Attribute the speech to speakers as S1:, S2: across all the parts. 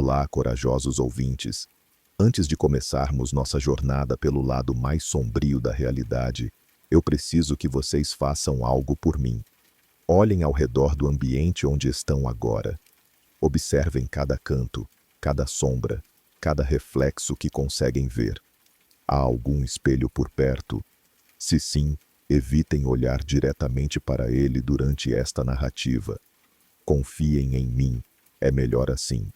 S1: Olá, corajosos ouvintes. Antes de começarmos nossa jornada pelo lado mais sombrio da realidade, eu preciso que vocês façam algo por mim. Olhem ao redor do ambiente onde estão agora. Observem cada canto, cada sombra, cada reflexo que conseguem ver. Há algum espelho por perto? Se sim, evitem olhar diretamente para ele durante esta narrativa. Confiem em mim, é melhor assim.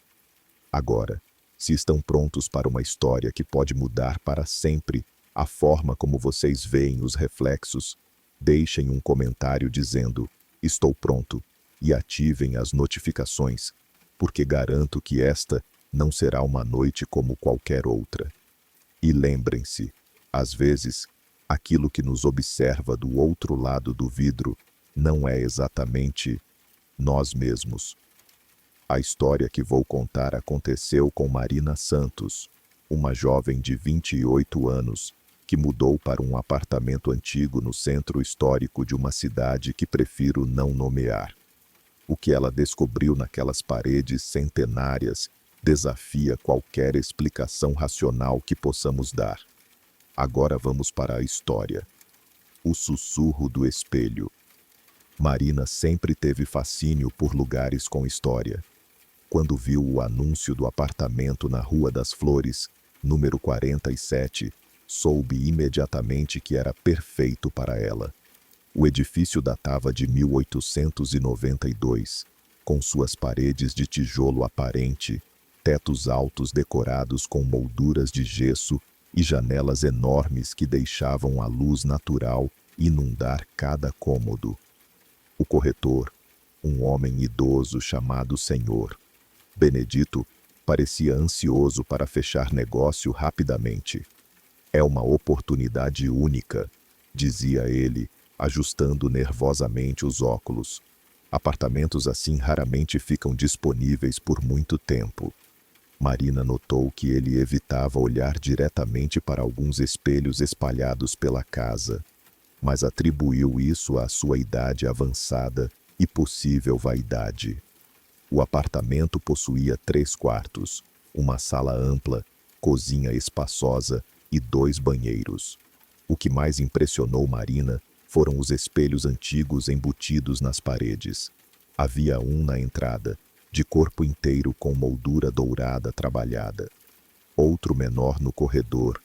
S1: Agora, se estão prontos para uma história que pode mudar para sempre a forma como vocês veem os reflexos, deixem um comentário dizendo "Estou pronto" e ativem as notificações, porque garanto que esta não será uma noite como qualquer outra. E lembrem-se, às vezes, aquilo que nos observa do outro lado do vidro não é exatamente nós mesmos. A história que vou contar aconteceu com Marina Santos, uma jovem de 28 anos, que mudou para um apartamento antigo no centro histórico de uma cidade que prefiro não nomear. O que ela descobriu naquelas paredes centenárias desafia qualquer explicação racional que possamos dar. Agora vamos para a história. O sussurro do espelho. Marina sempre teve fascínio por lugares com história. Quando viu o anúncio do apartamento na Rua das Flores, número 47, soube imediatamente que era perfeito para ela. O edifício datava de 1892, com suas paredes de tijolo aparente, tetos altos decorados com molduras de gesso e janelas enormes que deixavam a luz natural inundar cada cômodo. O corretor, um homem idoso chamado Senhor Benedito, parecia ansioso para fechar negócio rapidamente. "É uma oportunidade única", dizia ele, ajustando nervosamente os óculos. "Apartamentos assim raramente ficam disponíveis por muito tempo." Marina notou que ele evitava olhar diretamente para alguns espelhos espalhados pela casa, mas atribuiu isso à sua idade avançada e possível vaidade. O apartamento possuía 3 quartos, uma sala ampla, cozinha espaçosa e 2 banheiros. O que mais impressionou Marina foram os espelhos antigos embutidos nas paredes. Havia um na entrada, de corpo inteiro com moldura dourada trabalhada. Outro menor no corredor,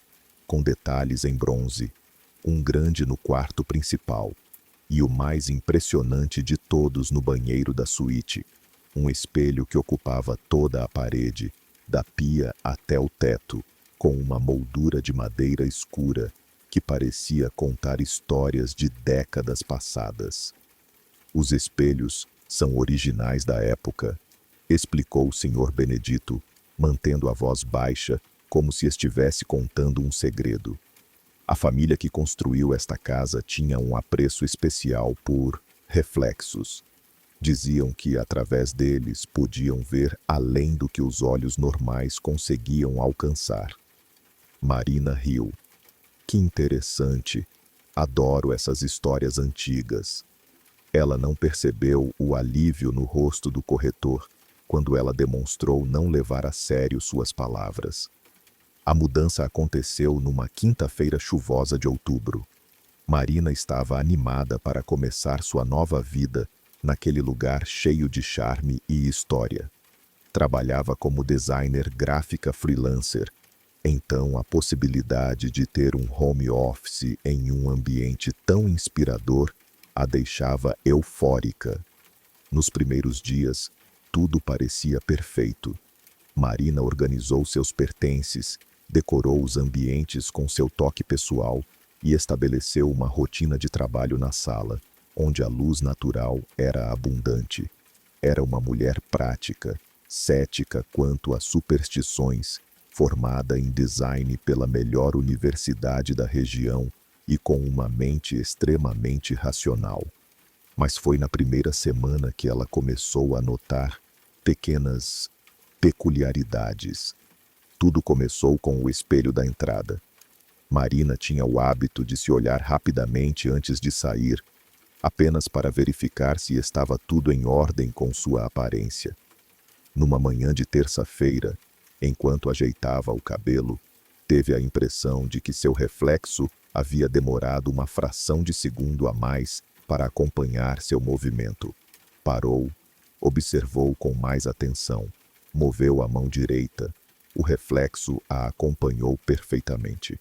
S1: com detalhes em bronze. Um grande no quarto principal. E o mais impressionante de todos no banheiro da suíte. Um espelho que ocupava toda a parede, da pia até o teto, com uma moldura de madeira escura que parecia contar histórias de décadas passadas. "Os espelhos são originais da época", explicou o Sr. Benedito, mantendo a voz baixa, como se estivesse contando um segredo. "A família que construiu esta casa tinha um apreço especial por reflexos. Diziam que, através deles, podiam ver além do que os olhos normais conseguiam alcançar." Marina riu. "Que interessante. Adoro essas histórias antigas." Ela não percebeu o alívio no rosto do corretor quando ela demonstrou não levar a sério suas palavras. A mudança aconteceu numa quinta-feira chuvosa de outubro. Marina estava animada para começar sua nova vida naquele lugar cheio de charme e história. Trabalhava como designer gráfica freelancer, então a possibilidade de ter um home office em um ambiente tão inspirador a deixava eufórica. Nos primeiros dias, tudo parecia perfeito. Marina organizou seus pertences, decorou os ambientes com seu toque pessoal e estabeleceu uma rotina de trabalho na sala, onde a luz natural era abundante. Era uma mulher prática, cética quanto a superstições, formada em design pela melhor universidade da região e com uma mente extremamente racional. Mas foi na primeira semana que ela começou a notar pequenas peculiaridades. Tudo começou com o espelho da entrada. Marina tinha o hábito de se olhar rapidamente antes de sair, apenas para verificar se estava tudo em ordem com sua aparência. Numa manhã de terça-feira, enquanto ajeitava o cabelo, teve a impressão de que seu reflexo havia demorado uma fração de segundo a mais para acompanhar seu movimento. Parou, observou com mais atenção, moveu a mão direita. O reflexo a acompanhou perfeitamente.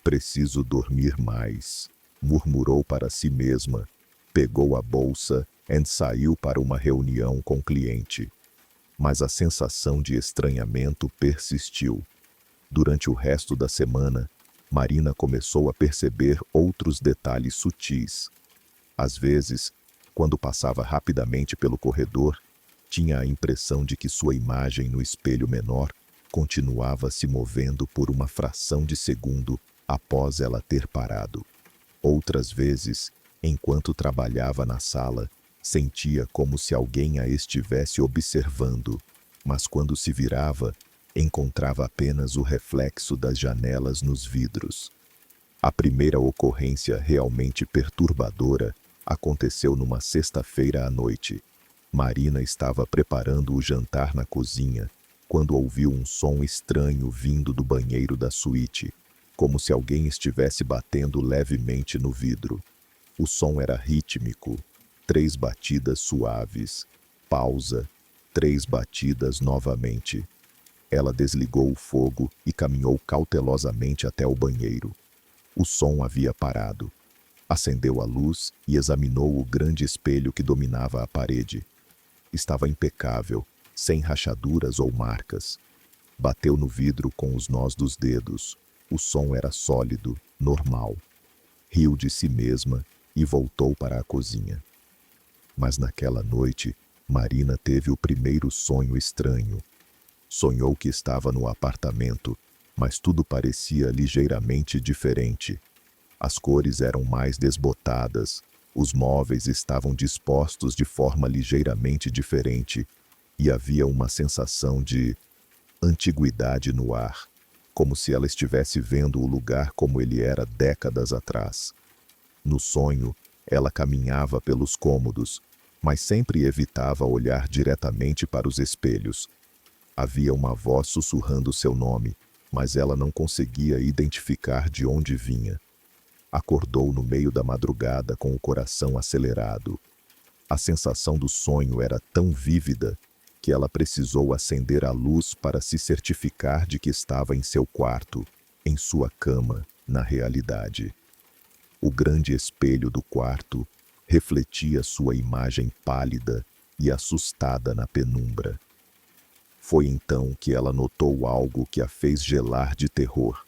S1: Preciso dormir mais, murmurou para si mesma. Pegou a bolsa e saiu para uma reunião com o cliente. Mas a sensação de estranhamento persistiu. Durante o resto da semana, Marina começou a perceber outros detalhes sutis. Às vezes, quando passava rapidamente pelo corredor, tinha a impressão de que sua imagem no espelho menor continuava se movendo por uma fração de segundo após ela ter parado. Outras vezes, enquanto trabalhava na sala, sentia como se alguém a estivesse observando, mas quando se virava, encontrava apenas o reflexo das janelas nos vidros. A primeira ocorrência realmente perturbadora aconteceu numa sexta-feira à noite. Marina estava preparando o jantar na cozinha, quando ouviu um som estranho vindo do banheiro da suíte, como se alguém estivesse batendo levemente no vidro. O som era rítmico, 3 batidas suaves, pausa, 3 batidas novamente. Ela desligou o fogo e caminhou cautelosamente até o banheiro. O som havia parado. Acendeu a luz e examinou o grande espelho que dominava a parede. Estava impecável, sem rachaduras ou marcas. Bateu no vidro com os nós dos dedos. O som era sólido, normal. Riu de si mesma e voltou para a cozinha. Mas naquela noite, Marina teve o primeiro sonho estranho. Sonhou que estava no apartamento, mas tudo parecia ligeiramente diferente. As cores eram mais desbotadas, os móveis estavam dispostos de forma ligeiramente diferente e havia uma sensação de antiguidade no ar, como se ela estivesse vendo o lugar como ele era décadas atrás. No sonho, ela caminhava pelos cômodos, mas sempre evitava olhar diretamente para os espelhos. Havia uma voz sussurrando seu nome, mas ela não conseguia identificar de onde vinha. Acordou no meio da madrugada com o coração acelerado. A sensação do sonho era tão vívida que ela precisou acender a luz para se certificar de que estava em seu quarto, em sua cama, na realidade. O grande espelho do quarto refletia sua imagem pálida e assustada na penumbra. Foi então que ela notou algo que a fez gelar de terror.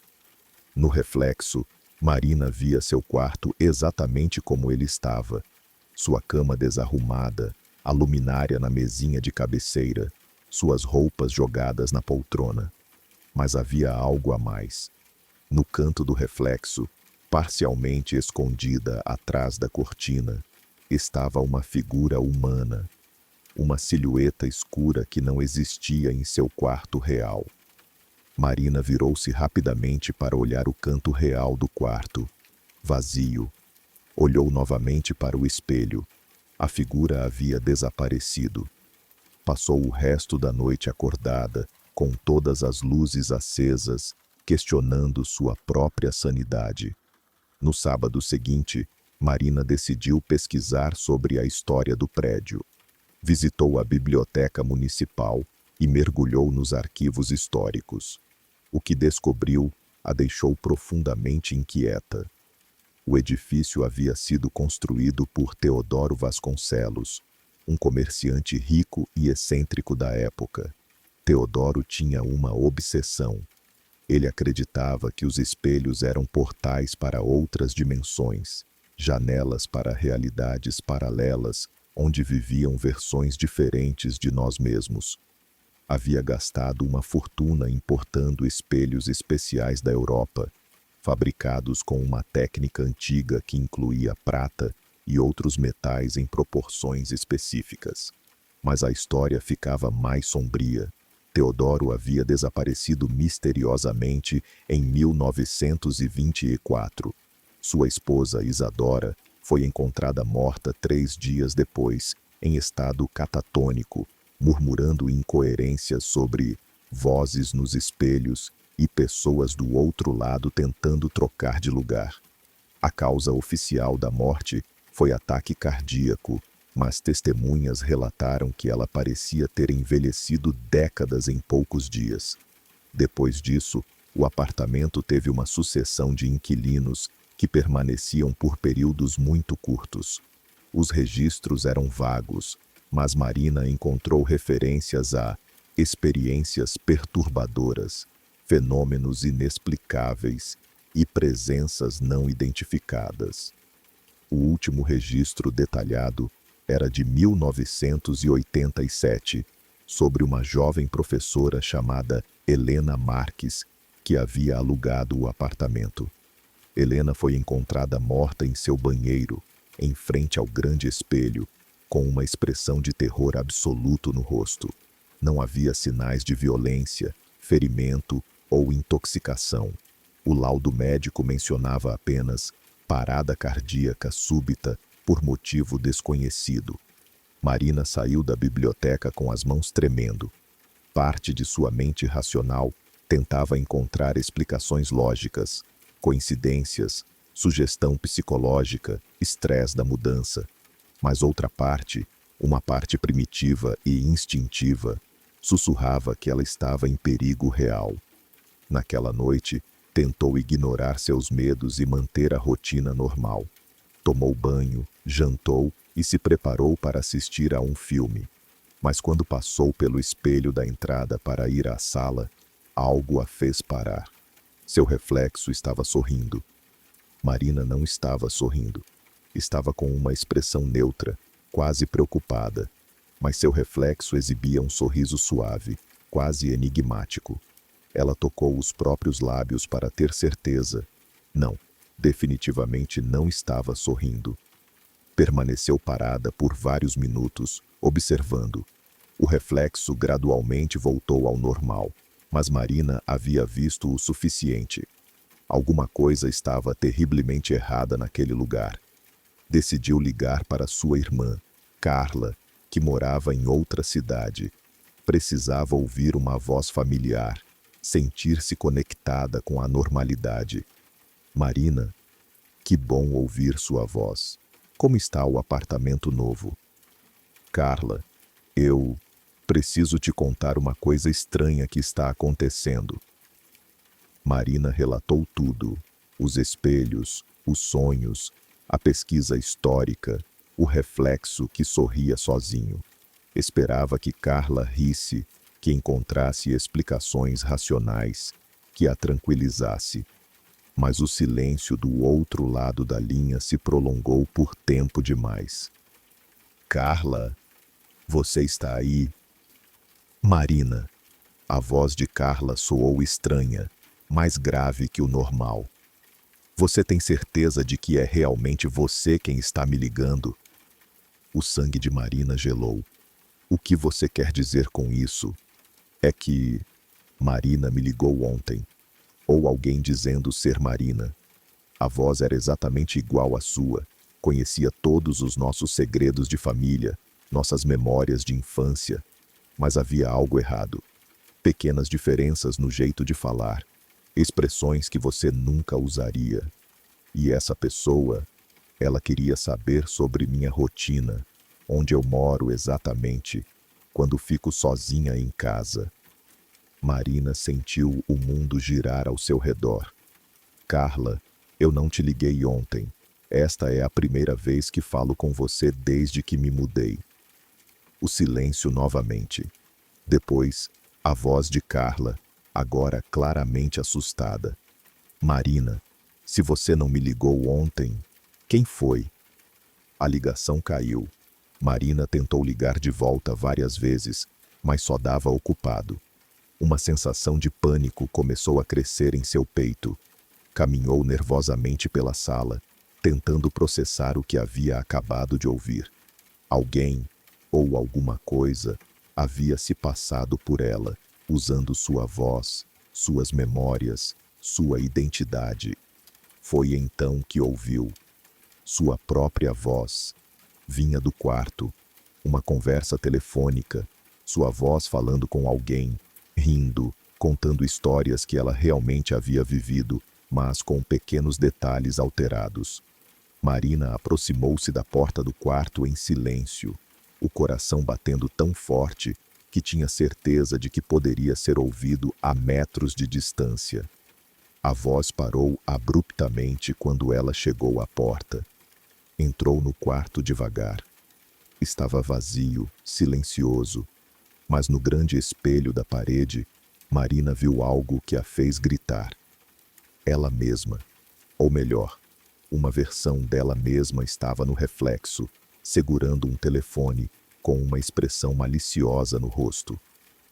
S1: No reflexo, Marina via seu quarto exatamente como ele estava. Sua cama desarrumada, a luminária na mesinha de cabeceira, suas roupas jogadas na poltrona. Mas havia algo a mais. No canto do reflexo, parcialmente escondida atrás da cortina, estava uma figura humana, uma silhueta escura que não existia em seu quarto real. Marina virou-se rapidamente para olhar o canto real do quarto, vazio. Olhou novamente para o espelho. A figura havia desaparecido. Passou o resto da noite acordada, com todas as luzes acesas, questionando sua própria sanidade. No sábado seguinte, Marina decidiu pesquisar sobre a história do prédio. Visitou a biblioteca municipal e mergulhou nos arquivos históricos. O que descobriu a deixou profundamente inquieta. O edifício havia sido construído por Teodoro Vasconcelos, um comerciante rico e excêntrico da época. Teodoro tinha uma obsessão. Ele acreditava que os espelhos eram portais para outras dimensões, janelas para realidades paralelas, onde viviam versões diferentes de nós mesmos. Havia gastado uma fortuna importando espelhos especiais da Europa, fabricados com uma técnica antiga que incluía prata e outros metais em proporções específicas. Mas a história ficava mais sombria. Teodoro havia desaparecido misteriosamente em 1924. Sua esposa, Isadora, foi encontrada morta 3 dias depois, em estado catatônico, murmurando incoerências sobre vozes nos espelhos e pessoas do outro lado tentando trocar de lugar. A causa oficial da morte foi ataque cardíaco, mas testemunhas relataram que ela parecia ter envelhecido décadas em poucos dias. Depois disso, o apartamento teve uma sucessão de inquilinos que permaneciam por períodos muito curtos. Os registros eram vagos, mas Marina encontrou referências a experiências perturbadoras, fenômenos inexplicáveis e presenças não identificadas. O último registro detalhado era de 1987, sobre uma jovem professora chamada Helena Marques, que havia alugado o apartamento. Helena foi encontrada morta em seu banheiro, em frente ao grande espelho, com uma expressão de terror absoluto no rosto. Não havia sinais de violência, ferimento ou intoxicação. O laudo médico mencionava apenas parada cardíaca súbita por motivo desconhecido. Marina saiu da biblioteca com as mãos tremendo. Parte de sua mente racional tentava encontrar explicações lógicas, coincidências, sugestão psicológica, estresse da mudança. Mas outra parte, uma parte primitiva e instintiva, sussurrava que ela estava em perigo real. Naquela noite, tentou ignorar seus medos e manter a rotina normal. Tomou banho, jantou e se preparou para assistir a um filme. Mas quando passou pelo espelho da entrada para ir à sala, algo a fez parar. Seu reflexo estava sorrindo. Marina não estava sorrindo. Estava com uma expressão neutra, quase preocupada. Mas seu reflexo exibia um sorriso suave, quase enigmático. Ela tocou os próprios lábios para ter certeza. Não, definitivamente não estava sorrindo. Permaneceu parada por vários minutos, observando. O reflexo gradualmente voltou ao normal, mas Marina havia visto o suficiente. Alguma coisa estava terrivelmente errada naquele lugar. Decidiu ligar para sua irmã, Carla, que morava em outra cidade. Precisava ouvir uma voz familiar, sentir-se conectada com a normalidade. Marina, que bom ouvir sua voz. Como está o apartamento novo? Carla, eu preciso te contar uma coisa estranha que está acontecendo. Marina relatou tudo: os espelhos, os sonhos, a pesquisa histórica, o reflexo que sorria sozinho. Esperava que Carla risse, que encontrasse explicações racionais, que a tranquilizasse. Mas o silêncio do outro lado da linha se prolongou por tempo demais. Carla, você está aí? Marina. A voz de Carla soou estranha, mais grave que o normal. Você tem certeza de que é realmente você quem está me ligando? O sangue de Marina gelou. O que você quer dizer com isso? É que Marina me ligou ontem. Ou alguém dizendo ser Marina. A voz era exatamente igual à sua. Conhecia todos os nossos segredos de família, nossas memórias de infância. Mas havia algo errado. Pequenas diferenças no jeito de falar, expressões que você nunca usaria. E essa pessoa, ela queria saber sobre minha rotina, onde eu moro exatamente, quando fico sozinha em casa. Marina sentiu o mundo girar ao seu redor. Carla, eu não te liguei ontem. Esta é a primeira vez que falo com você desde que me mudei. O silêncio novamente. Depois, a voz de Carla, agora claramente assustada. Marina, se você não me ligou ontem, quem foi? A ligação caiu. Marina tentou ligar de volta várias vezes, mas só dava ocupado. Uma sensação de pânico começou a crescer em seu peito. Caminhou nervosamente pela sala, tentando processar o que havia acabado de ouvir. Alguém, ou alguma coisa, havia se passado por ela, usando sua voz, suas memórias, sua identidade. Foi então que ouviu. Sua própria voz. Vinha do quarto. Uma conversa telefônica. Sua voz falando com alguém, rindo, contando histórias que ela realmente havia vivido, mas com pequenos detalhes alterados. Marina aproximou-se da porta do quarto em silêncio, o coração batendo tão forte que tinha certeza de que poderia ser ouvido a metros de distância. A voz parou abruptamente quando ela chegou à porta. Entrou no quarto devagar. Estava vazio, silencioso, mas no grande espelho da parede, Marina viu algo que a fez gritar. Ela mesma, ou melhor, uma versão dela mesma estava no reflexo, segurando um telefone, com uma expressão maliciosa no rosto.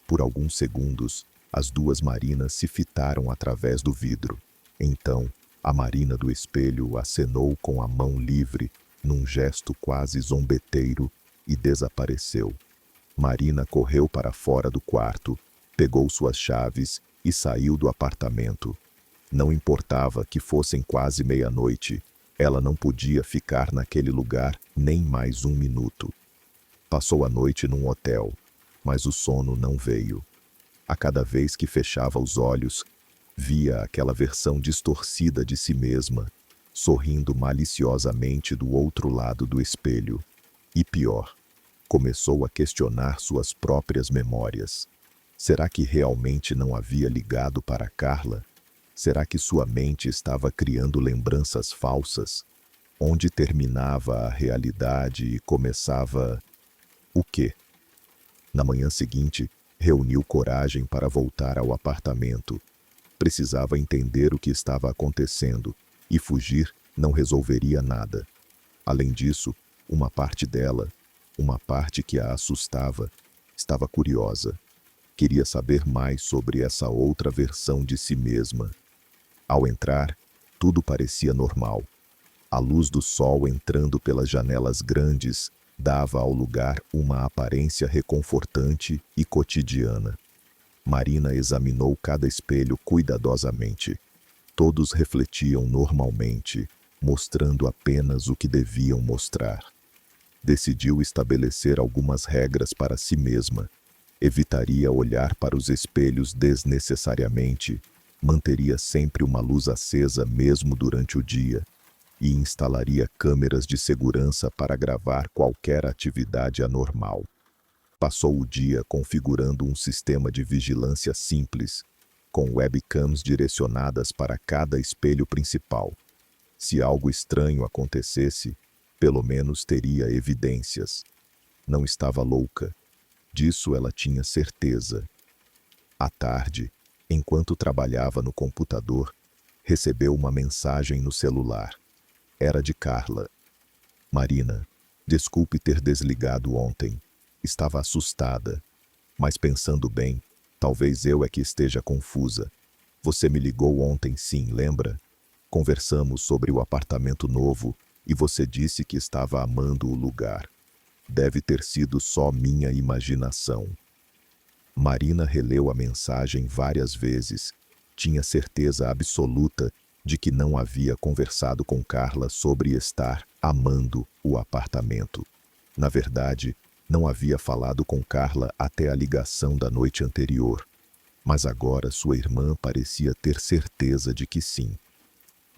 S1: Por alguns segundos, as duas Marinas se fitaram através do vidro. Então, a Marina do espelho acenou com a mão livre, num gesto quase zombeteiro, e desapareceu. Marina correu para fora do quarto, pegou suas chaves e saiu do apartamento. Não importava que fossem quase meia-noite, ela não podia ficar naquele lugar nem mais um minuto. Passou a noite num hotel, mas o sono não veio. A cada vez que fechava os olhos, via aquela versão distorcida de si mesma, sorrindo maliciosamente do outro lado do espelho. E pior, começou a questionar suas próprias memórias. Será que realmente não havia ligado para Carla? Será que sua mente estava criando lembranças falsas? Onde terminava a realidade e começava... o quê? Na manhã seguinte, reuniu coragem para voltar ao apartamento. Precisava entender o que estava acontecendo, e fugir não resolveria nada. Além disso, uma parte dela, uma parte que a assustava, estava curiosa. Queria saber mais sobre essa outra versão de si mesma. Ao entrar, tudo parecia normal. A luz do sol entrando pelas janelas grandes dava ao lugar uma aparência reconfortante e cotidiana. Marina examinou cada espelho cuidadosamente. Todos refletiam normalmente, mostrando apenas o que deviam mostrar. Decidiu estabelecer algumas regras para si mesma. Evitaria olhar para os espelhos desnecessariamente, manteria sempre uma luz acesa mesmo durante o dia e instalaria câmeras de segurança para gravar qualquer atividade anormal. Passou o dia configurando um sistema de vigilância simples, com webcams direcionadas para cada espelho principal. Se algo estranho acontecesse, pelo menos teria evidências. Não estava louca. Disso ela tinha certeza. À tarde, enquanto trabalhava no computador, recebeu uma mensagem no celular. Era de Carla. Marina, desculpe ter desligado ontem. Estava assustada. Mas pensando bem, talvez eu é que esteja confusa. Você me ligou ontem sim, lembra? Conversamos sobre o apartamento novo e você disse que estava amando o lugar. Deve ter sido só minha imaginação. Marina releu a mensagem várias vezes. Tinha certeza absoluta de que não havia conversado com Carla sobre estar amando o apartamento. Na verdade, não havia falado com Carla até a ligação da noite anterior. Mas agora sua irmã parecia ter certeza de que sim.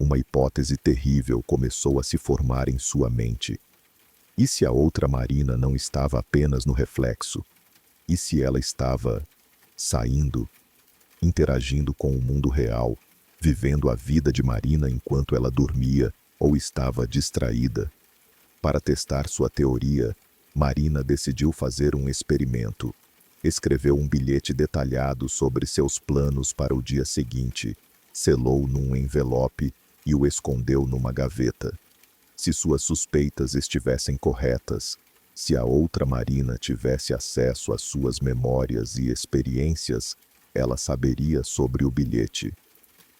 S1: Uma hipótese terrível começou a se formar em sua mente. E se a outra Marina não estava apenas no reflexo? E se ela estava saindo, interagindo com o mundo real, vivendo a vida de Marina enquanto ela dormia ou estava distraída? Para testar sua teoria, Marina decidiu fazer um experimento. Escreveu um bilhete detalhado sobre seus planos para o dia seguinte, selou num envelope e o escondeu numa gaveta. Se suas suspeitas estivessem corretas, se a outra Marina tivesse acesso às suas memórias e experiências, ela saberia sobre o bilhete.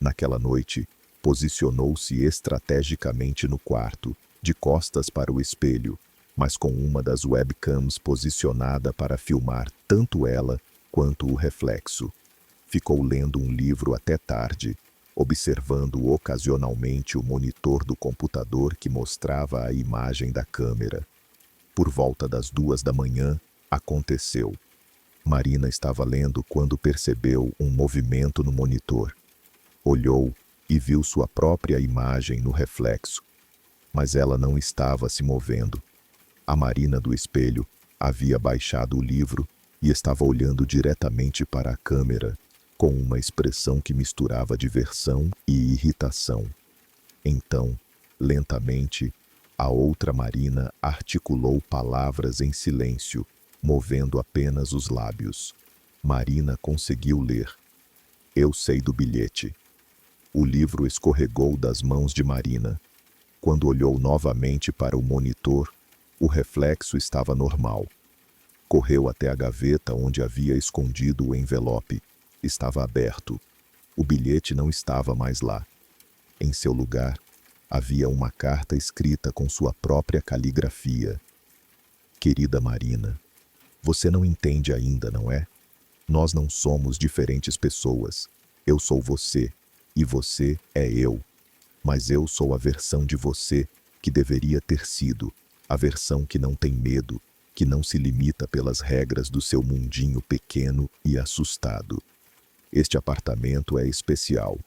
S1: Naquela noite, posicionou-se estrategicamente no quarto, de costas para o espelho, mas com uma das webcams posicionada para filmar tanto ela quanto o reflexo. Ficou lendo um livro até tarde, observando ocasionalmente o monitor do computador que mostrava a imagem da câmera. Por volta das 2 da manhã, aconteceu. Marina estava lendo quando percebeu um movimento no monitor. Olhou e viu sua própria imagem no reflexo, mas ela não estava se movendo. A Marina do espelho havia baixado o livro e estava olhando diretamente para a câmera, com uma expressão que misturava diversão e irritação. Então, lentamente, a outra Marina articulou palavras em silêncio, movendo apenas os lábios. Marina conseguiu ler. Eu sei do bilhete. O livro escorregou das mãos de Marina. Quando olhou novamente para o monitor, o reflexo estava normal. Correu até a gaveta onde havia escondido o envelope. Estava aberto. O bilhete não estava mais lá. Em seu lugar, havia uma carta escrita com sua própria caligrafia. Querida Marina, você não entende ainda, não é? Nós não somos diferentes pessoas. Eu sou você, e você é eu. Mas eu sou a versão de você que deveria ter sido, a versão que não tem medo, que não se limita pelas regras do seu mundinho pequeno e assustado. Este apartamento é especial.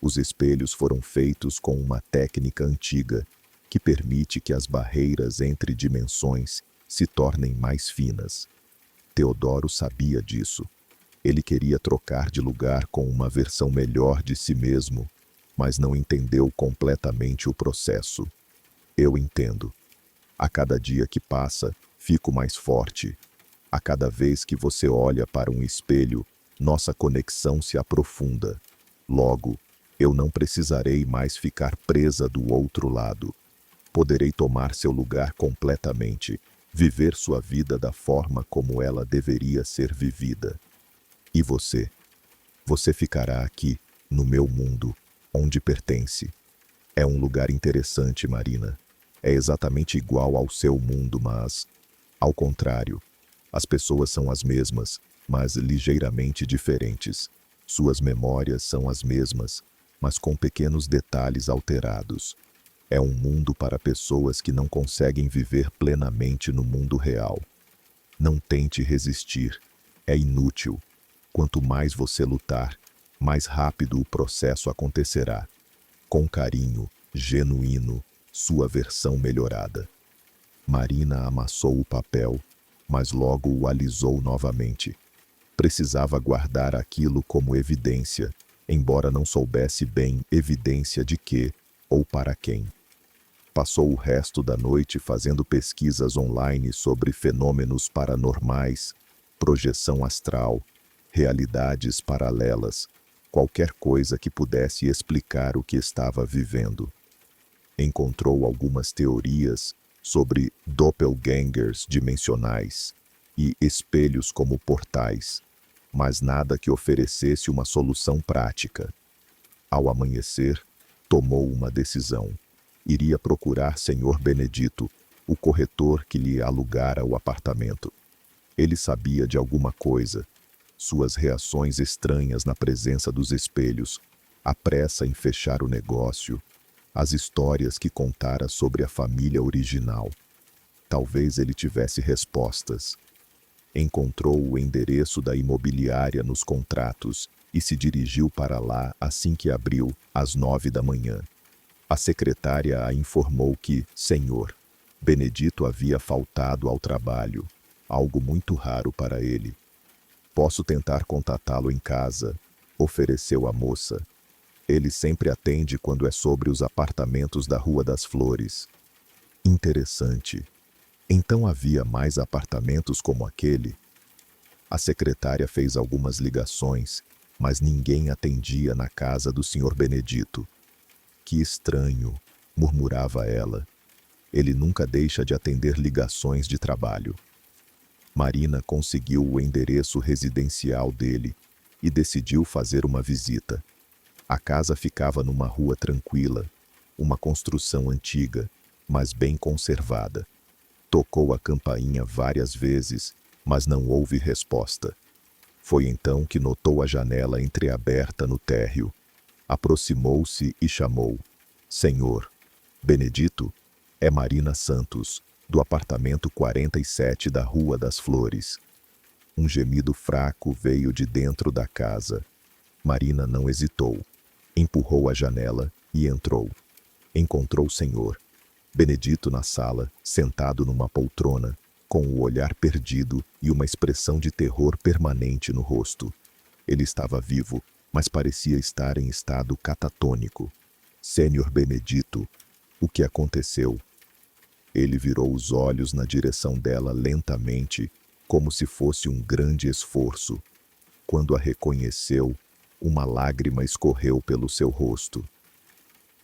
S1: Os espelhos foram feitos com uma técnica antiga que permite que as barreiras entre dimensões se tornem mais finas. Teodoro sabia disso. Ele queria trocar de lugar com uma versão melhor de si mesmo, mas não entendeu completamente o processo. Eu entendo. A cada dia que passa, fico mais forte. A cada vez que você olha para um espelho, nossa conexão se aprofunda. Logo, eu não precisarei mais ficar presa do outro lado. Poderei tomar seu lugar completamente, viver sua vida da forma como ela deveria ser vivida. E você? Você ficará aqui, no meu mundo, onde pertence. É um lugar interessante, Marina. É exatamente igual ao seu mundo, mas, ao contrário, as pessoas são as mesmas, mas ligeiramente diferentes. Suas memórias são as mesmas, mas com pequenos detalhes alterados. É um mundo para pessoas que não conseguem viver plenamente no mundo real. Não tente resistir. É inútil. Quanto mais você lutar, mais rápido o processo acontecerá. Com carinho, genuíno, sua versão melhorada. Marina amassou o papel, mas logo o alisou novamente. Precisava guardar aquilo como evidência, embora não soubesse bem evidência de quê ou para quem. Passou o resto da noite fazendo pesquisas online sobre fenômenos paranormais, projeção astral, realidades paralelas, qualquer coisa que pudesse explicar o que estava vivendo. Encontrou algumas teorias sobre doppelgangers dimensionais e espelhos como portais, mas nada que oferecesse uma solução prática. Ao amanhecer, tomou uma decisão. Iria procurar Senhor Benedito, o corretor que lhe alugara o apartamento. Ele sabia de alguma coisa. Suas reações estranhas na presença dos espelhos, a pressa em fechar o negócio, as histórias que contara sobre a família original. Talvez ele tivesse respostas. Encontrou o endereço da imobiliária nos contratos e se dirigiu para lá assim que abriu, às 9 da manhã. A secretária a informou que, Senhor, Benedito havia faltado ao trabalho, algo muito raro para ele. Posso tentar contatá-lo em casa, ofereceu a moça. Ele sempre atende quando é sobre os apartamentos da Rua das Flores. Interessante. Então havia mais apartamentos como aquele? A secretária fez algumas ligações, mas ninguém atendia na casa do Sr. Benedito. Que estranho, murmurava ela. Ele nunca deixa de atender ligações de trabalho. Marina conseguiu o endereço residencial dele e decidiu fazer uma visita. A casa ficava numa rua tranquila, uma construção antiga, mas bem conservada. Tocou a campainha várias vezes, mas não houve resposta. Foi então que notou a janela entreaberta no térreo. Aproximou-se e chamou. Senhor, Benedito, é Marina Santos, do apartamento 47 da Rua das Flores. Um gemido fraco veio de dentro da casa. Marina não hesitou. Empurrou a janela e entrou. Encontrou o senhor Benedito na sala, sentado numa poltrona, com o olhar perdido e uma expressão de terror permanente no rosto. Ele estava vivo, mas parecia estar em estado catatônico. Senhor Benedito, o que aconteceu? Ele virou os olhos na direção dela lentamente, como se fosse um grande esforço. Quando a reconheceu, uma lágrima escorreu pelo seu rosto.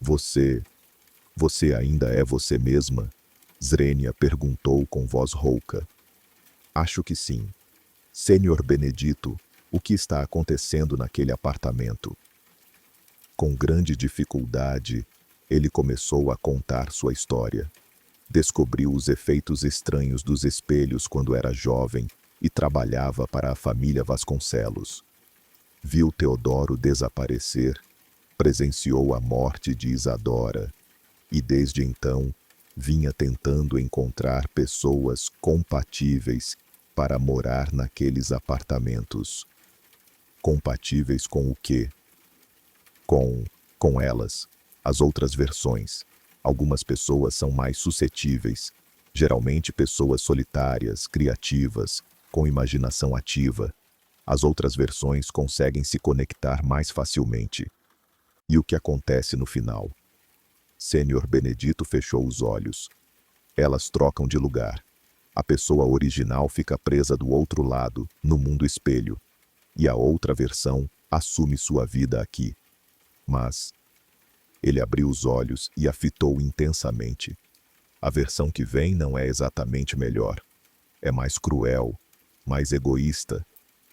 S1: Você ainda é você mesma? Zrenia perguntou com voz rouca. Acho que sim. Senhor Benedito, o que está acontecendo naquele apartamento? Com grande dificuldade, ele começou a contar sua história. Descobriu os efeitos estranhos dos espelhos quando era jovem e trabalhava para a família Vasconcelos. Viu Teodoro desaparecer, presenciou a morte de Isadora e, desde então, vinha tentando encontrar pessoas compatíveis para morar naqueles apartamentos. Compatíveis com o quê? Com elas, as outras versões. Algumas pessoas são mais suscetíveis, geralmente pessoas solitárias, criativas, com imaginação ativa. As outras versões conseguem se conectar mais facilmente. E o que acontece no final? Senhor Benedito fechou os olhos. Elas trocam de lugar. A pessoa original fica presa do outro lado, no mundo espelho. E a outra versão assume sua vida aqui. Mas ele abriu os olhos e a fitou intensamente. A versão que vem não é exatamente melhor. É mais cruel, mais egoísta.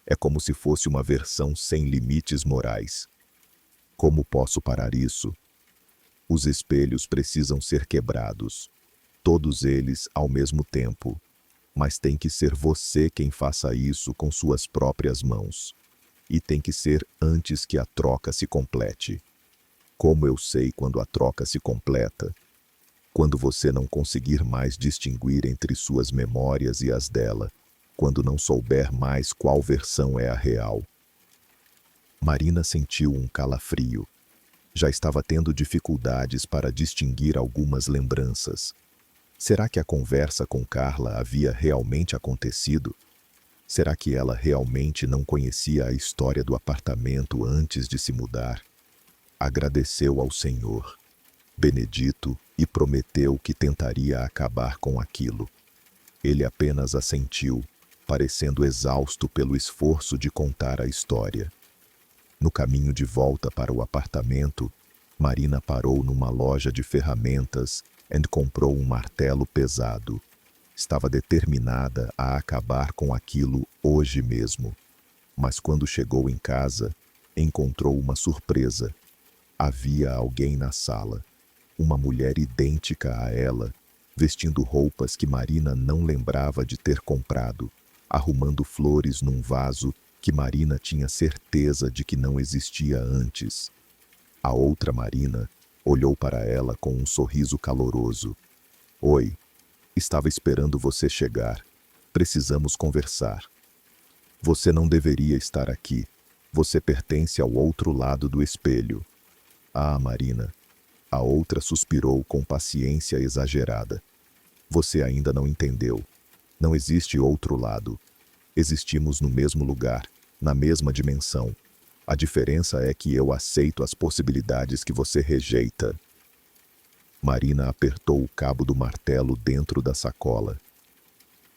S1: É como se fosse uma versão sem limites morais. Como posso parar isso? Os espelhos precisam ser quebrados. Todos eles ao mesmo tempo. Mas tem que ser você quem faça isso com suas próprias mãos. E tem que ser antes que a troca se complete. Como eu sei quando a troca se completa? Quando você não conseguir mais distinguir entre suas memórias e as dela. Quando não souber mais qual versão é a real. Marina sentiu um calafrio. Já estava tendo dificuldades para distinguir algumas lembranças. Será que a conversa com Carla havia realmente acontecido? Será que ela realmente não conhecia a história do apartamento antes de se mudar? Agradeceu ao Senhor Benedito e prometeu que tentaria acabar com aquilo. Ele apenas assentiu, parecendo exausto pelo esforço de contar a história. No caminho de volta para o apartamento, Marina parou numa loja de ferramentas e comprou um martelo pesado. Estava determinada a acabar com aquilo hoje mesmo. Mas quando chegou em casa, encontrou uma surpresa. Havia alguém na sala. Uma mulher idêntica a ela, vestindo roupas que Marina não lembrava de ter comprado, arrumando flores num vaso que Marina tinha certeza de que não existia antes. A outra Marina olhou para ela com um sorriso caloroso. Oi, estava esperando você chegar. Precisamos conversar. Você não deveria estar aqui. Você pertence ao outro lado do espelho. Ah, Marina. A outra suspirou com paciência exagerada. Você ainda não entendeu. Não existe outro lado. Existimos no mesmo lugar, na mesma dimensão. A diferença é que eu aceito as possibilidades que você rejeita. Marina apertou o cabo do martelo dentro da sacola.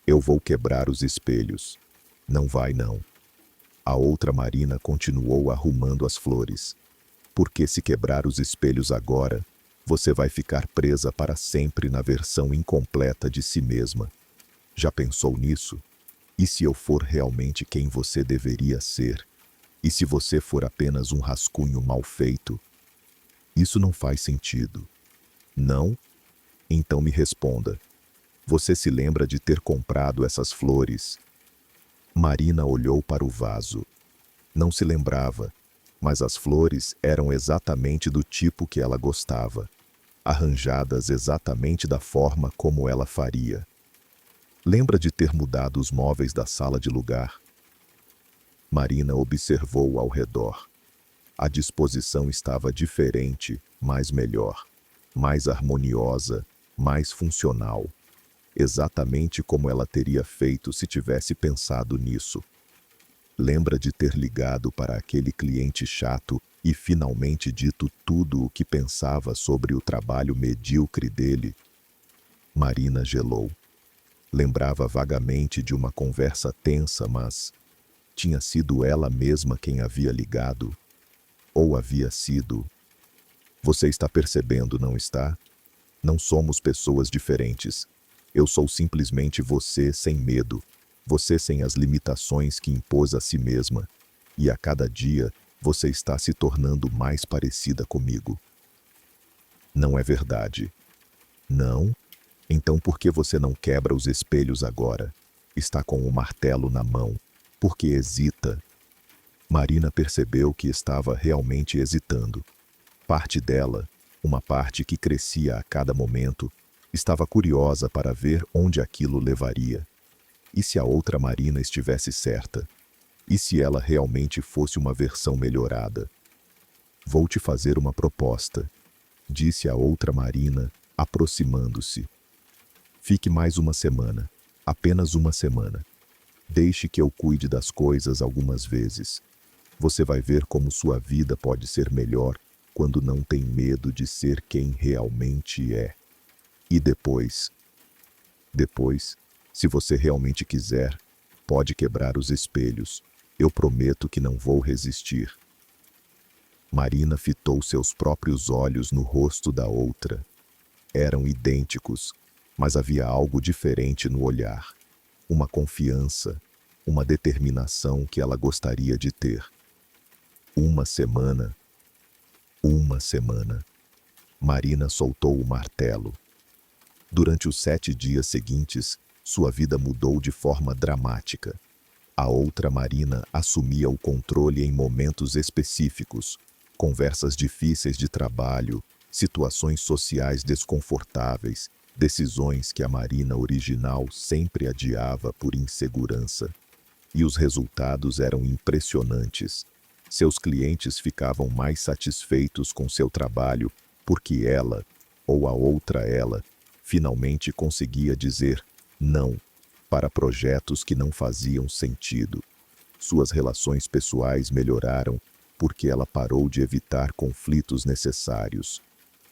S1: Eu vou quebrar os espelhos. Não vai, não. A outra Marina continuou arrumando as flores. Porque se quebrar os espelhos agora, você vai ficar presa para sempre na versão incompleta de si mesma. Já pensou nisso? E se eu for realmente quem você deveria ser? E se você for apenas um rascunho mal feito? Isso não faz sentido. Não? Então me responda. Você se lembra de ter comprado essas flores? Marina olhou para o vaso. Não se lembrava, mas as flores eram exatamente do tipo que ela gostava, arranjadas exatamente da forma como ela faria. Lembra de ter mudado os móveis da sala de lugar? Marina observou ao redor. A disposição estava diferente, mas melhor, mais harmoniosa, mais funcional. Exatamente como ela teria feito se tivesse pensado nisso. Lembra de ter ligado para aquele cliente chato e finalmente dito tudo o que pensava sobre o trabalho medíocre dele? Marina gelou. Lembrava vagamente de uma conversa tensa, mas tinha sido ela mesma quem havia ligado? Ou havia sido? Você está percebendo, não está? Não somos pessoas diferentes. Eu sou simplesmente você sem medo, você sem as limitações que impôs a si mesma. E a cada dia, você está se tornando mais parecida comigo. Não é verdade. Não? Então por que você não quebra os espelhos agora? Está com o martelo na mão. Por que hesita? Marina percebeu que estava realmente hesitando. Parte dela, uma parte que crescia a cada momento, estava curiosa para ver onde aquilo levaria. E se a outra Marina estivesse certa? E se ela realmente fosse uma versão melhorada? Vou te fazer uma proposta, disse a outra Marina, aproximando-se. Fique mais uma semana, apenas uma semana. Deixe que eu cuide das coisas algumas vezes. Você vai ver como sua vida pode ser melhor quando não tem medo de ser quem realmente é. E depois, se você realmente quiser, pode quebrar os espelhos. Eu prometo que não vou resistir. Marina fitou seus próprios olhos no rosto da outra. Eram idênticos, mas havia algo diferente no olhar. Uma confiança, uma determinação que ela gostaria de ter. Uma semana. Marina soltou o martelo. Durante os 7 dias seguintes, sua vida mudou de forma dramática. A outra Marina assumia o controle em momentos específicos, conversas difíceis de trabalho, situações sociais desconfortáveis, decisões que a Marina original sempre adiava por insegurança. E os resultados eram impressionantes. Seus clientes ficavam mais satisfeitos com seu trabalho porque ela, ou a outra ela, finalmente conseguia dizer não para projetos que não faziam sentido. Suas relações pessoais melhoraram porque ela parou de evitar conflitos necessários.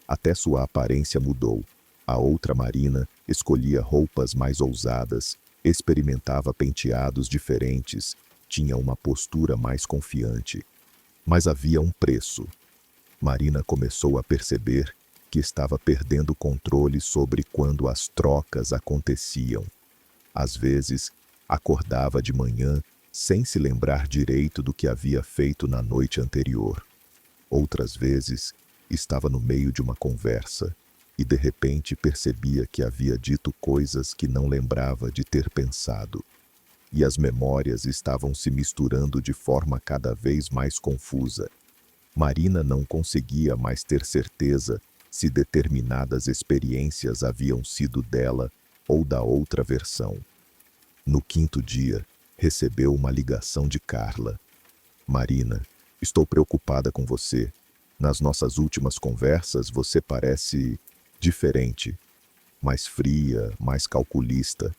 S1: Até sua aparência mudou. A outra Marina escolhia roupas mais ousadas, experimentava penteados diferentes, tinha uma postura mais confiante. Mas havia um preço. Marina começou a perceber que estava perdendo o controle sobre quando as trocas aconteciam. Às vezes, acordava de manhã sem se lembrar direito do que havia feito na noite anterior. Outras vezes, estava no meio de uma conversa e de repente percebia que havia dito coisas que não lembrava de ter pensado. E as memórias estavam se misturando de forma cada vez mais confusa. Marina não conseguia mais ter certeza se determinadas experiências haviam sido dela ou da outra versão. No 5º dia, recebeu uma ligação de Carla. Marina, estou preocupada com você. Nas nossas últimas conversas, você parece diferente, mais fria, mais calculista.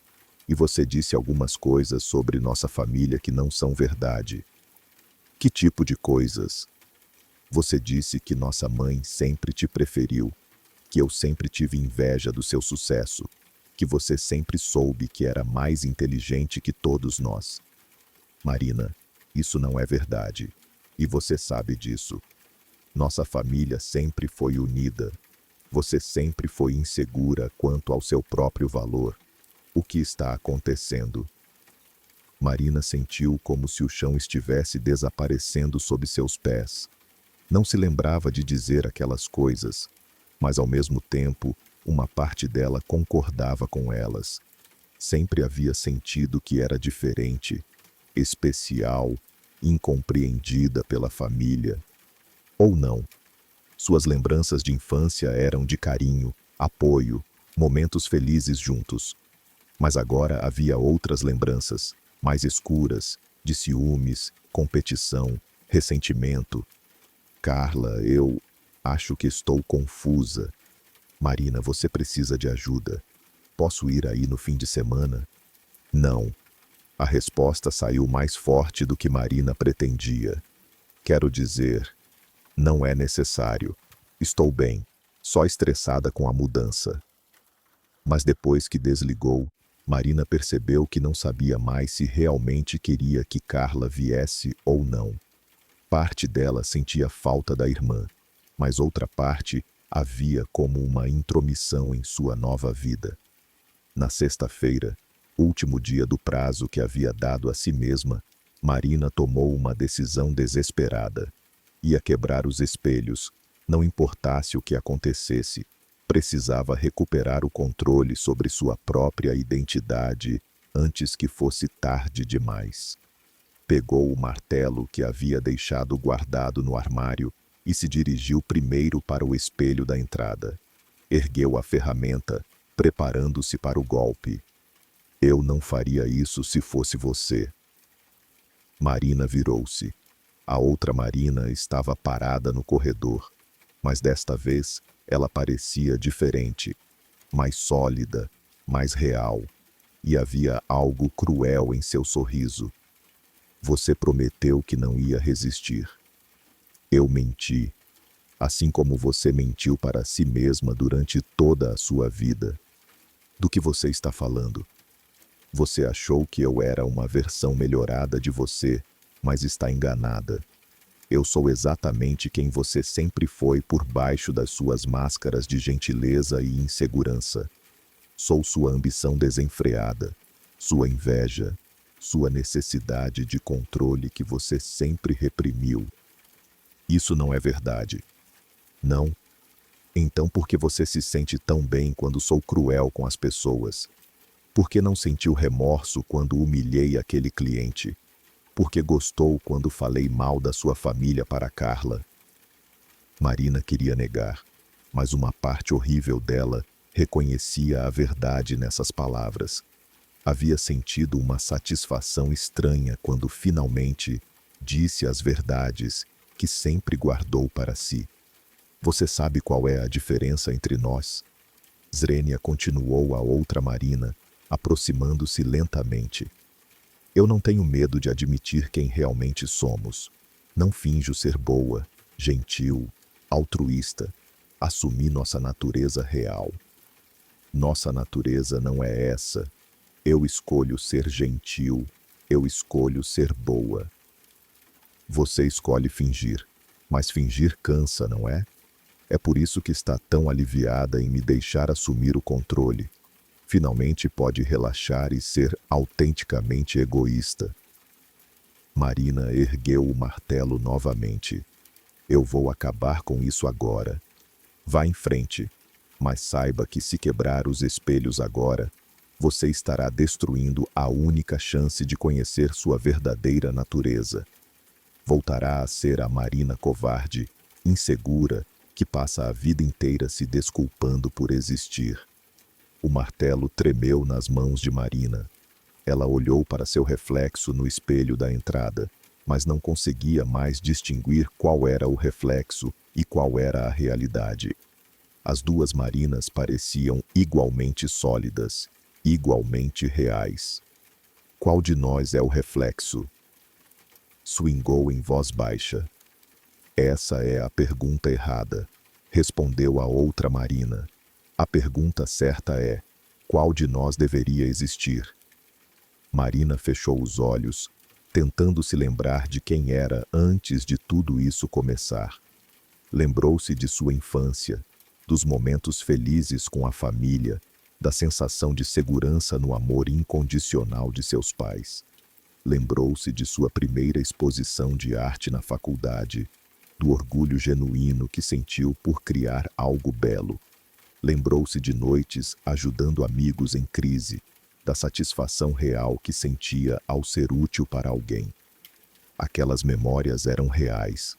S1: E você disse algumas coisas sobre nossa família que não são verdade. Que tipo de coisas? Você disse que nossa mãe sempre te preferiu, que eu sempre tive inveja do seu sucesso, que você sempre soube que era mais inteligente que todos nós. Marina, isso não é verdade, e você sabe disso. Nossa família sempre foi unida. Você sempre foi insegura quanto ao seu próprio valor. O que está acontecendo? Marina sentiu como se o chão estivesse desaparecendo sob seus pés. Não se lembrava de dizer aquelas coisas, mas ao mesmo tempo, uma parte dela concordava com elas. Sempre havia sentido que era diferente, especial, incompreendida pela família. Ou não. Suas lembranças de infância eram de carinho, apoio, momentos felizes juntos. Mas agora havia outras lembranças, mais escuras, de ciúmes, competição, ressentimento. Carla, eu acho que estou confusa. Marina, você precisa de ajuda. Posso ir aí no fim de semana? Não. A resposta saiu mais forte do que Marina pretendia. Quero dizer, não é necessário. Estou bem, só estressada com a mudança. Mas depois que desligou, Marina percebeu que não sabia mais se realmente queria que Carla viesse ou não. Parte dela sentia falta da irmã, mas outra parte a via como uma intromissão em sua nova vida. Na sexta-feira, último dia do prazo que havia dado a si mesma, Marina tomou uma decisão desesperada. Ia quebrar os espelhos, não importasse o que acontecesse. Precisava recuperar o controle sobre sua própria identidade antes que fosse tarde demais. Pegou o martelo que havia deixado guardado no armário e se dirigiu primeiro para o espelho da entrada. Ergueu a ferramenta, preparando-se para o golpe. Eu não faria isso se fosse você. Marina virou-se. A outra Marina estava parada no corredor, mas desta vez ela parecia diferente, mais sólida, mais real, e havia algo cruel em seu sorriso. Você prometeu que não ia resistir. Eu menti, assim como você mentiu para si mesma durante toda a sua vida. Do que você está falando? Você achou que eu era uma versão melhorada de você, mas está enganada. Eu sou exatamente quem você sempre foi por baixo das suas máscaras de gentileza e insegurança. Sou sua ambição desenfreada, sua inveja, sua necessidade de controle que você sempre reprimiu. Isso não é verdade. Não? Então por que você se sente tão bem quando sou cruel com as pessoas? Por que não sentiu remorso quando humilhei aquele cliente? Por que gostou quando falei mal da sua família para Carla? Marina queria negar, mas uma parte horrível dela reconhecia a verdade nessas palavras. Havia sentido uma satisfação estranha quando finalmente disse as verdades que sempre guardou para si. Você sabe qual é a diferença entre nós? Zrenia continuou a outra Marina, aproximando-se lentamente. Eu não tenho medo de admitir quem realmente somos. Não finjo ser boa, gentil, altruísta. Assumi nossa natureza real. Nossa natureza não é essa. Eu escolho ser gentil. Eu escolho ser boa. Você escolhe fingir, mas fingir cansa, não é? É por isso que está tão aliviada em me deixar assumir o controle. Finalmente pode relaxar e ser autenticamente egoísta. Marina ergueu o martelo novamente. Eu vou acabar com isso agora. Vá em frente, mas saiba que se quebrar os espelhos agora, você estará destruindo a única chance de conhecer sua verdadeira natureza. Voltará a ser a Marina covarde, insegura, que passa a vida inteira se desculpando por existir. O martelo tremeu nas mãos de Marina. Ela olhou para seu reflexo no espelho da entrada, mas não conseguia mais distinguir qual era o reflexo e qual era a realidade. As duas Marinas pareciam igualmente sólidas, igualmente reais. Qual de nós é o reflexo? Swingou em voz baixa. Essa é a pergunta errada, respondeu a outra Marina. A pergunta certa é: qual de nós deveria existir? Marina fechou os olhos, tentando se lembrar de quem era antes de tudo isso começar. Lembrou-se de sua infância, dos momentos felizes com a família, da sensação de segurança no amor incondicional de seus pais. Lembrou-se de sua primeira exposição de arte na faculdade, do orgulho genuíno que sentiu por criar algo belo. Lembrou-se de noites ajudando amigos em crise, da satisfação real que sentia ao ser útil para alguém. Aquelas memórias eram reais.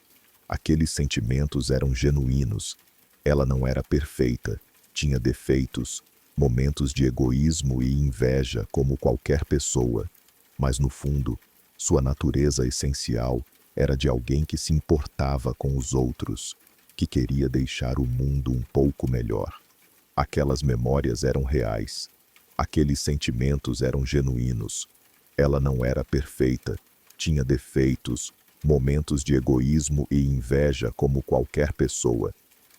S1: Aqueles sentimentos eram genuínos. Ela não era perfeita, tinha defeitos, momentos de egoísmo e inveja como qualquer pessoa, mas no fundo, Sua natureza essencial era de alguém que se importava com os outros, que queria deixar o mundo um pouco melhor. Aquelas memórias eram reais. Aqueles sentimentos eram genuínos. Ela não era perfeita, tinha defeitos, momentos de egoísmo e inveja como qualquer pessoa,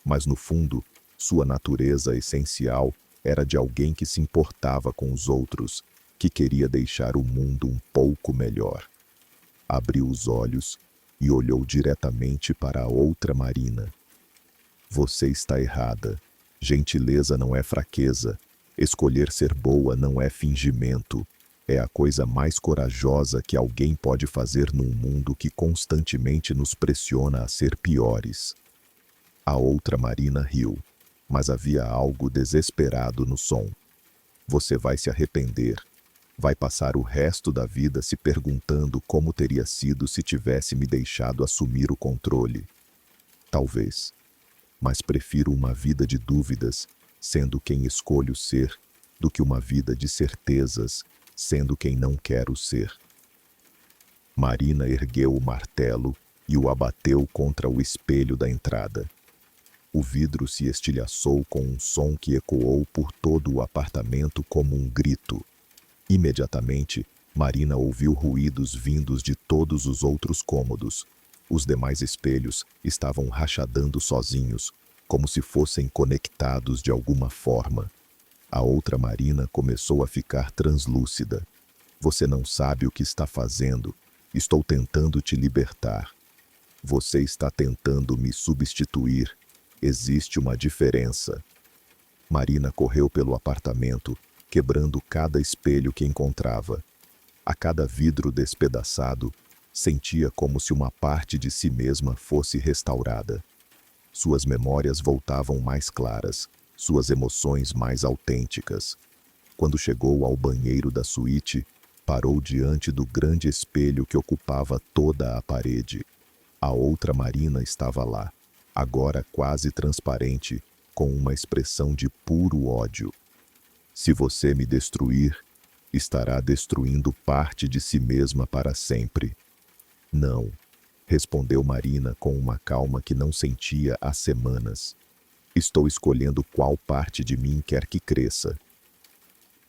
S1: mas no fundo, sua natureza essencial era de alguém que se importava com os outros, que queria deixar o mundo um pouco melhor. Abriu os olhos e olhou diretamente para a outra Marina. Você está errada. Gentileza não é fraqueza. Escolher ser boa não é fingimento. É a coisa mais corajosa que alguém pode fazer num mundo que constantemente nos pressiona a ser piores. A outra Marina riu, mas havia algo desesperado no som. Você vai se arrepender. Vai passar o resto da vida se perguntando como teria sido se tivesse me deixado assumir o controle. Talvez. Mas prefiro uma vida de dúvidas, sendo quem escolho ser, do que uma vida de certezas, sendo quem não quero ser. Marina ergueu o martelo e o abateu contra o espelho da entrada. O vidro se estilhaçou com um som que ecoou por todo o apartamento como um grito. Imediatamente, Marina ouviu ruídos vindos de todos os outros cômodos. Os demais espelhos estavam rachadando sozinhos, como se fossem conectados de alguma forma. A outra Marina começou a ficar translúcida. Você não sabe o que está fazendo. Estou tentando te libertar. Você está tentando me substituir. Existe uma diferença. Marina correu pelo apartamento, quebrando cada espelho que encontrava. A cada vidro despedaçado, sentia como se uma parte de si mesma fosse restaurada. Suas memórias voltavam mais claras, suas emoções mais autênticas. Quando chegou ao banheiro da suíte, parou diante do grande espelho que ocupava toda a parede. A outra Marina estava lá, agora quase transparente, com uma expressão de puro ódio. Se você me destruir, estará destruindo parte de si mesma para sempre. Não, respondeu Marina com uma calma que não sentia há semanas. Estou escolhendo qual parte de mim quer que cresça.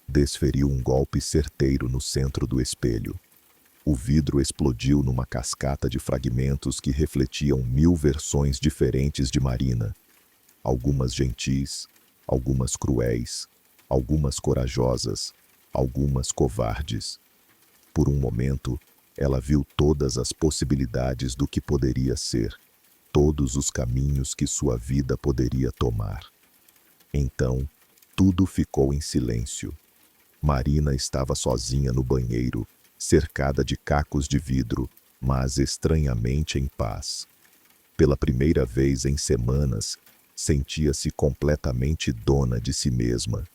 S1: Desferiu um golpe certeiro no centro do espelho. O vidro explodiu numa cascata de fragmentos que refletiam 1000 versões diferentes de Marina. Algumas gentis, algumas cruéis, algumas corajosas, algumas covardes. Por um momento, ela viu todas as possibilidades do que poderia ser, todos os caminhos que sua vida poderia tomar. Então, tudo ficou em silêncio. Marina estava sozinha no banheiro, cercada de cacos de vidro, mas estranhamente em paz. Pela primeira vez em semanas, sentia-se completamente dona de si mesma.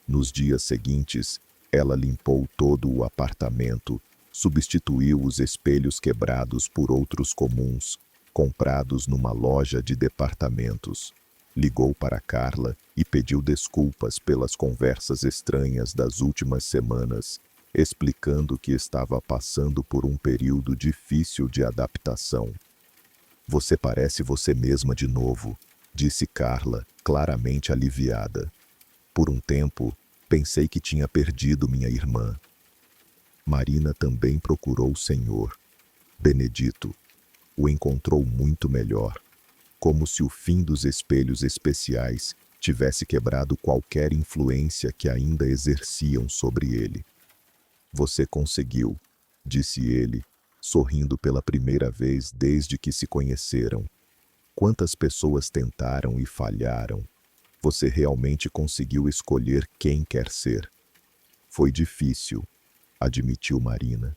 S1: Nos dias seguintes, ela limpou todo o apartamento, substituiu os espelhos quebrados por outros comuns, comprados numa loja de departamentos. Ligou para Carla e pediu desculpas pelas conversas estranhas das últimas semanas, explicando que estava passando por um período difícil de adaptação. Você parece você mesma de novo, disse Carla, claramente aliviada. Por um tempo, pensei que tinha perdido minha irmã. Marina também procurou o Senhor. Benedito o encontrou muito melhor, como se o fim dos espelhos especiais tivesse quebrado qualquer influência que ainda exerciam sobre ele. Você conseguiu, disse ele, sorrindo pela primeira vez desde que se conheceram. Quantas pessoas tentaram e falharam. Você realmente conseguiu escolher quem quer ser. Foi difícil, admitiu Marina.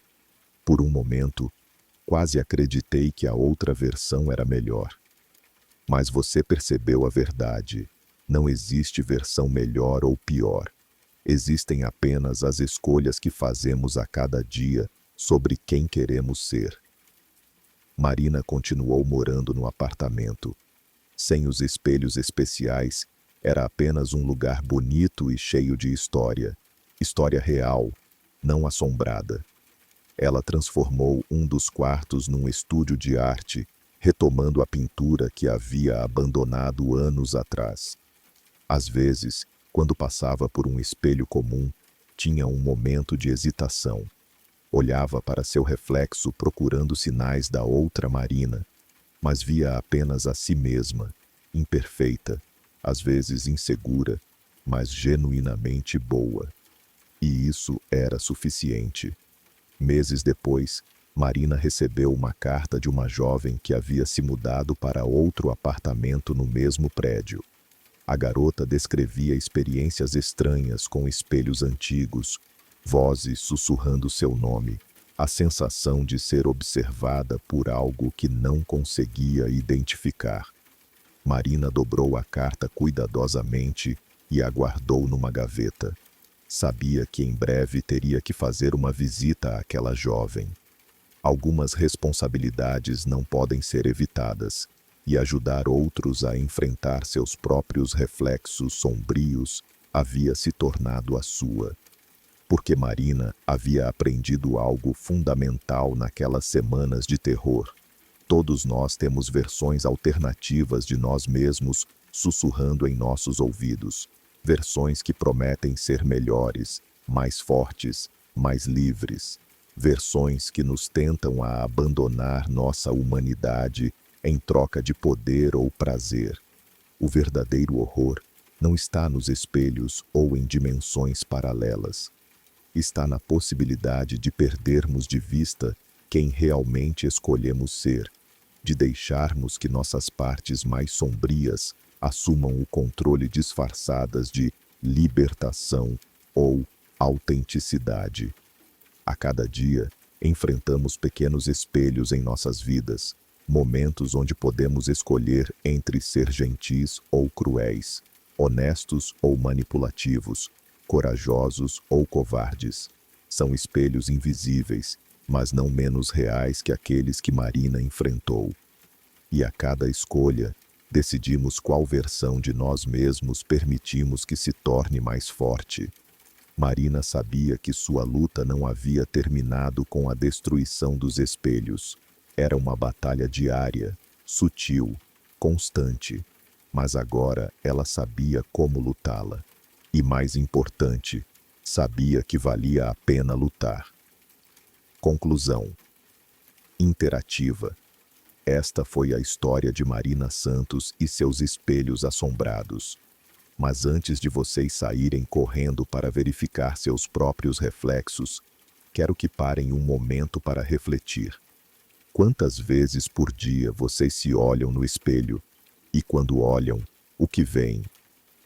S1: Por um momento, quase acreditei que a outra versão era melhor. Mas você percebeu a verdade. Não existe versão melhor ou pior. Existem apenas as escolhas que fazemos a cada dia sobre quem queremos ser. Marina continuou morando no apartamento. Sem os espelhos especiais, era apenas um lugar bonito e cheio de história. História real, não assombrada. Ela transformou um dos quartos num estúdio de arte, retomando a pintura que havia abandonado anos atrás. Às vezes, quando passava por um espelho comum, tinha um momento de hesitação. Olhava para seu reflexo procurando sinais da outra Marina, mas via apenas a si mesma, imperfeita, às vezes insegura, mas genuinamente boa. E isso era suficiente. Meses depois, Marina recebeu uma carta de uma jovem que havia se mudado para outro apartamento no mesmo prédio. A garota descrevia experiências estranhas com espelhos antigos, vozes sussurrando seu nome, a sensação de ser observada por algo que não conseguia identificar. Marina dobrou a carta cuidadosamente e a guardou numa gaveta. Sabia que em breve teria que fazer uma visita àquela jovem. Algumas responsabilidades não podem ser evitadas, e ajudar outros a enfrentar seus próprios reflexos sombrios havia se tornado a sua. Porque Marina havia aprendido algo fundamental naquelas semanas de terror. Todos nós temos versões alternativas de nós mesmos sussurrando em nossos ouvidos. Versões que prometem ser melhores, mais fortes, mais livres. Versões que nos tentam a abandonar nossa humanidade em troca de poder ou prazer. O verdadeiro horror não está nos espelhos ou em dimensões paralelas. Está na possibilidade de perdermos de vista quem realmente escolhemos ser, de deixarmos que nossas partes mais sombrias assumam o controle disfarçadas de libertação ou autenticidade. A cada dia, enfrentamos pequenos espelhos em nossas vidas, momentos onde podemos escolher entre ser gentis ou cruéis, honestos ou manipulativos, corajosos ou covardes. São espelhos invisíveis, mas não menos reais que aqueles que Marina enfrentou. E a cada escolha, decidimos qual versão de nós mesmos permitimos que se torne mais forte. Marina sabia que sua luta não havia terminado com a destruição dos espelhos. Era uma batalha diária, sutil, constante, mas agora ela sabia como lutá-la. E mais importante, sabia que valia a pena lutar. Conclusão. Interativa. Esta foi a história de Marina Santos e seus espelhos assombrados. Mas antes de vocês saírem correndo para verificar seus próprios reflexos, quero que parem um momento para refletir. Quantas vezes por dia vocês se olham no espelho e, quando olham, o que veem?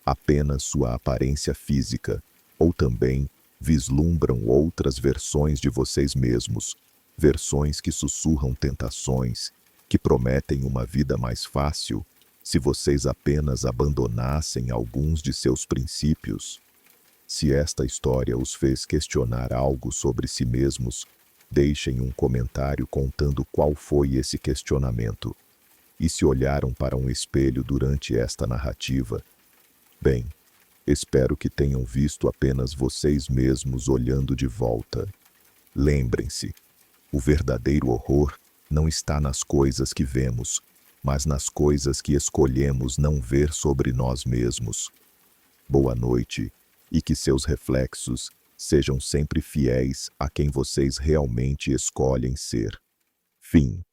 S1: Apenas sua aparência física, ou também vislumbram outras versões de vocês mesmos, versões que sussurram tentações, que prometem uma vida mais fácil, se vocês apenas abandonassem alguns de seus princípios? Se esta história os fez questionar algo sobre si mesmos, deixem um comentário contando qual foi esse questionamento. E se olharam para um espelho durante esta narrativa? Bem, espero que tenham visto apenas vocês mesmos olhando de volta. Lembrem-se, o verdadeiro horror não está nas coisas que vemos, mas nas coisas que escolhemos não ver sobre nós mesmos. Boa noite, e que seus reflexos sejam sempre fiéis a quem vocês realmente escolhem ser. Fim.